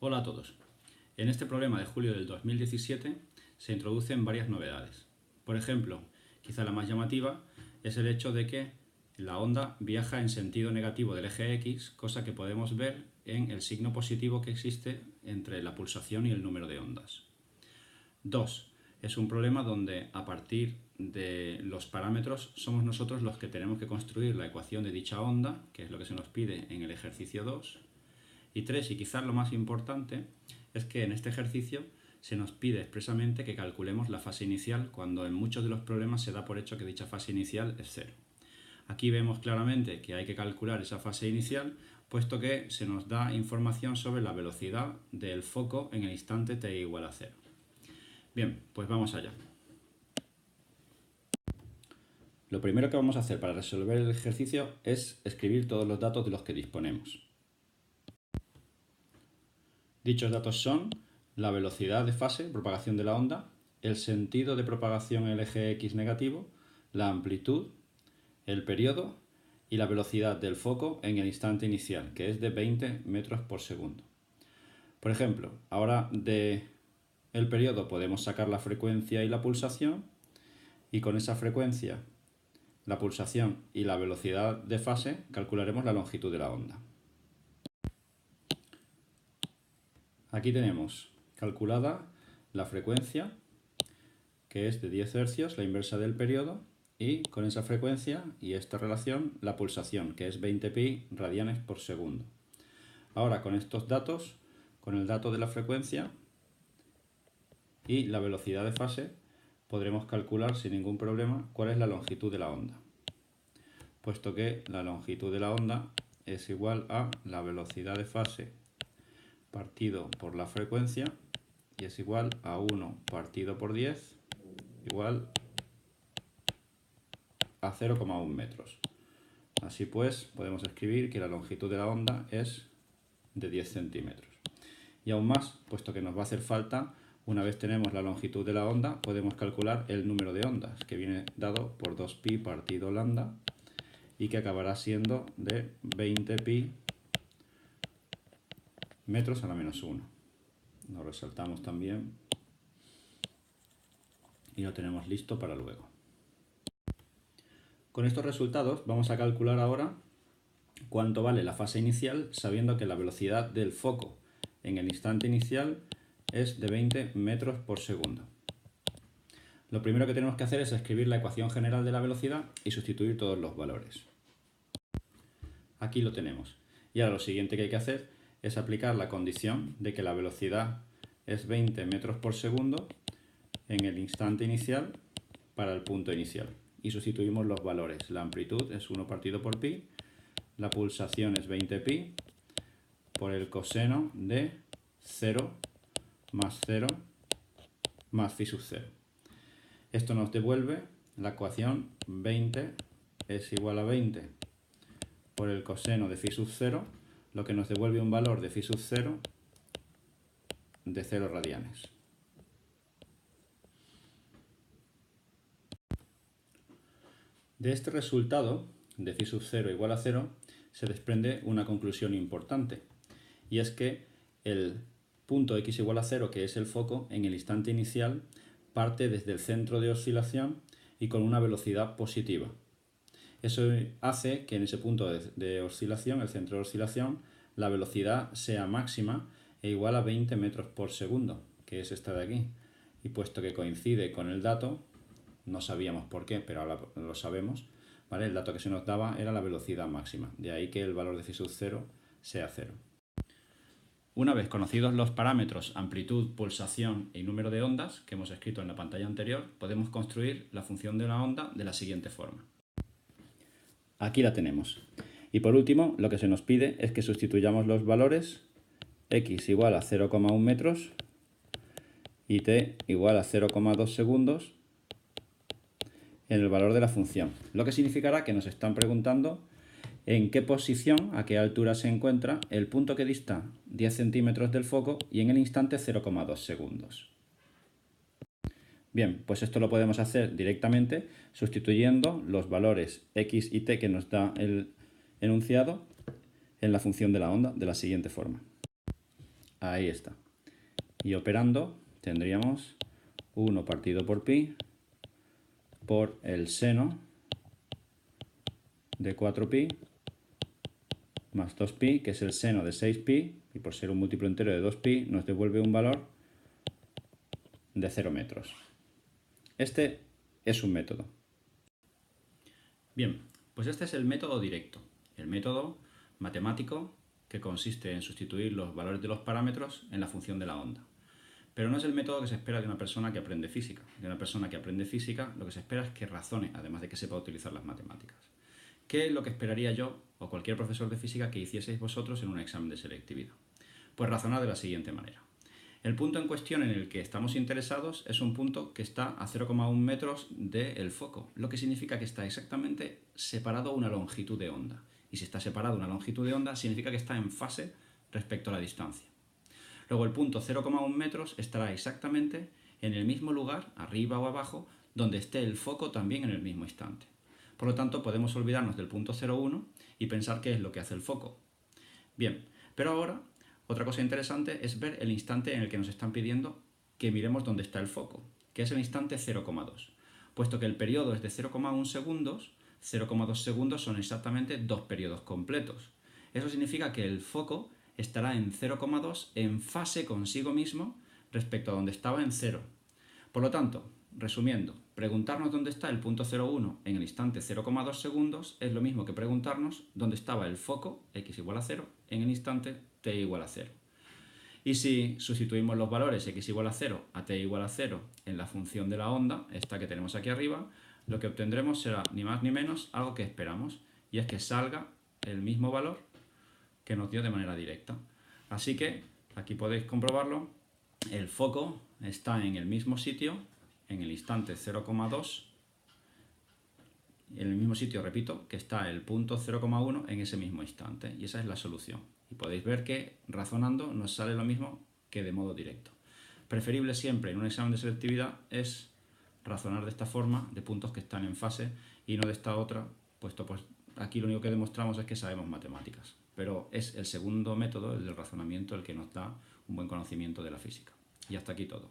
Hola a todos. En este problema de julio del 2017 se introducen varias novedades. Por ejemplo, quizá la más llamativa es el hecho de que la onda viaja en sentido negativo del eje X, cosa que podemos ver en el signo positivo que existe entre la pulsación y el número de ondas. 2. Es un problema donde a partir de los parámetros somos nosotros los que tenemos que construir la ecuación de dicha onda, que es lo que se nos pide en el ejercicio 2. Y 3, y quizás lo más importante, es que en este ejercicio se nos pide expresamente que calculemos la fase inicial cuando en muchos de los problemas se da por hecho que dicha fase inicial es 0. Aquí vemos claramente que hay que calcular esa fase inicial, puesto que se nos da información sobre la velocidad del foco en el instante t igual a 0. Bien, pues vamos allá. Lo primero que vamos a hacer para resolver el ejercicio es escribir todos los datos de los que disponemos. Dichos datos son la velocidad de fase, propagación de la onda, el sentido de propagación en el eje X negativo, la amplitud, el periodo y la velocidad del foco en el instante inicial, que es de 20 metros por segundo. Por ejemplo, ahora del periodo podemos sacar la frecuencia y la pulsación, y con esa frecuencia, la pulsación y la velocidad de fase calcularemos la longitud de la onda. Aquí tenemos calculada la frecuencia, que es de 10 Hz, la inversa del periodo, y con esa frecuencia y esta relación la pulsación, que es 20 pi radianes por segundo. Ahora con estos datos, con el dato de la frecuencia y la velocidad de fase, podremos calcular sin ningún problema cuál es la longitud de la onda, puesto que la longitud de la onda es igual a la velocidad de fase partido por la frecuencia, y es igual a 1 partido por 10 igual a 0,1 metros. Así pues, podemos escribir que la longitud de la onda es de 10 centímetros. Y aún más, puesto que nos va a hacer falta, una vez tenemos la longitud de la onda, podemos calcular el número de ondas, que viene dado por 2pi partido lambda, y que acabará siendo de 20 pi metros a la menos 1. Lo resaltamos también y lo tenemos listo para luego. Con estos resultados vamos a calcular ahora cuánto vale la fase inicial, sabiendo que la velocidad del foco en el instante inicial es de 20 metros por segundo. Lo primero que tenemos que hacer es escribir la ecuación general de la velocidad y sustituir todos los valores. Aquí lo tenemos. Y ahora lo siguiente que hay que hacer es aplicar la condición de que la velocidad es 20 metros por segundo en el instante inicial para el punto inicial. Y sustituimos los valores. La amplitud es 1 partido por pi, la pulsación es 20 pi por el coseno de 0 más 0 más phi sub 0. Esto nos devuelve la ecuación 20 es igual a 20 por el coseno de phi sub 0, lo que nos devuelve un valor de phi sub 0 de 0 radianes. De este resultado, de phi sub 0 igual a 0, se desprende una conclusión importante, y es que el punto x igual a 0, que es el foco, en el instante inicial parte desde el centro de oscilación y con una velocidad positiva. Eso hace que en ese punto de oscilación, el centro de oscilación, la velocidad sea máxima e igual a 20 metros por segundo, que es esta de aquí. Y puesto que coincide con el dato, no sabíamos por qué, pero ahora lo sabemos, ¿vale? El dato que se nos daba era la velocidad máxima, de ahí que el valor de phi sub 0 sea 0. Una vez conocidos los parámetros amplitud, pulsación y número de ondas que hemos escrito en la pantalla anterior, podemos construir la función de la onda de la siguiente forma. Aquí la tenemos. Y por último, lo que se nos pide es que sustituyamos los valores x igual a 0,1 metros y t igual a 0,2 segundos en el valor de la función. Lo que significará que nos están preguntando en qué posición, a qué altura se encuentra el punto que dista 10 centímetros del foco y en el instante 0,2 segundos. Bien, pues esto lo podemos hacer directamente sustituyendo los valores x y t que nos da el enunciado en la función de la onda de la siguiente forma. Ahí está. Y operando tendríamos 1 partido por pi por el seno de 4pi más 2pi, que es el seno de 6pi, y por ser un múltiplo entero de 2pi nos devuelve un valor de 0 metros. Este es un método. Bien, pues este es el método directo, el método matemático que consiste en sustituir los valores de los parámetros en la función de la onda. Pero no es el método que se espera de una persona que aprende física. De una persona que aprende física lo que se espera es que razone, además de que sepa utilizar las matemáticas. ¿Qué es lo que esperaría yo o cualquier profesor de física que hicieseis vosotros en un examen de selectividad? Pues razonar de la siguiente manera. El punto en cuestión en el que estamos interesados es un punto que está a 0,1 metros del foco, lo que significa que está exactamente separado una longitud de onda. Y si está separado una longitud de onda, significa que está en fase respecto a la distancia. Luego el punto 0,1 metros estará exactamente en el mismo lugar, arriba o abajo, donde esté el foco también en el mismo instante. Por lo tanto, podemos olvidarnos del punto 0,1 y pensar qué es lo que hace el foco. Bien, pero ahora otra cosa interesante es ver el instante en el que nos están pidiendo que miremos dónde está el foco, que es el instante 0,2. Puesto que el periodo es de 0,1 segundos, 0,2 segundos son exactamente 2 periodos completos. Eso significa que el foco estará en 0,2 en fase consigo mismo respecto a donde estaba en 0. Por lo tanto, resumiendo, preguntarnos dónde está el punto 0,1 en el instante 0,2 segundos es lo mismo que preguntarnos dónde estaba el foco, x igual a 0, en el instante t igual a 0. Y si sustituimos los valores x igual a 0 a t igual a 0 en la función de la onda, esta que tenemos aquí arriba, lo que obtendremos será ni más ni menos algo que esperamos, y es que salga el mismo valor que nos dio de manera directa. Así que, aquí podéis comprobarlo, el foco está en el mismo sitio, en el instante 0,2, en el mismo sitio, repito, que está el punto 0,1 en ese mismo instante, y esa es la solución. Y podéis ver que razonando nos sale lo mismo que de modo directo. Preferible siempre en un examen de selectividad es razonar de esta forma, de puntos que están en fase, y no de esta otra, puesto pues aquí lo único que demostramos es que sabemos matemáticas. Pero es el segundo método, el del razonamiento, el que nos da un buen conocimiento de la física. Y hasta aquí todo.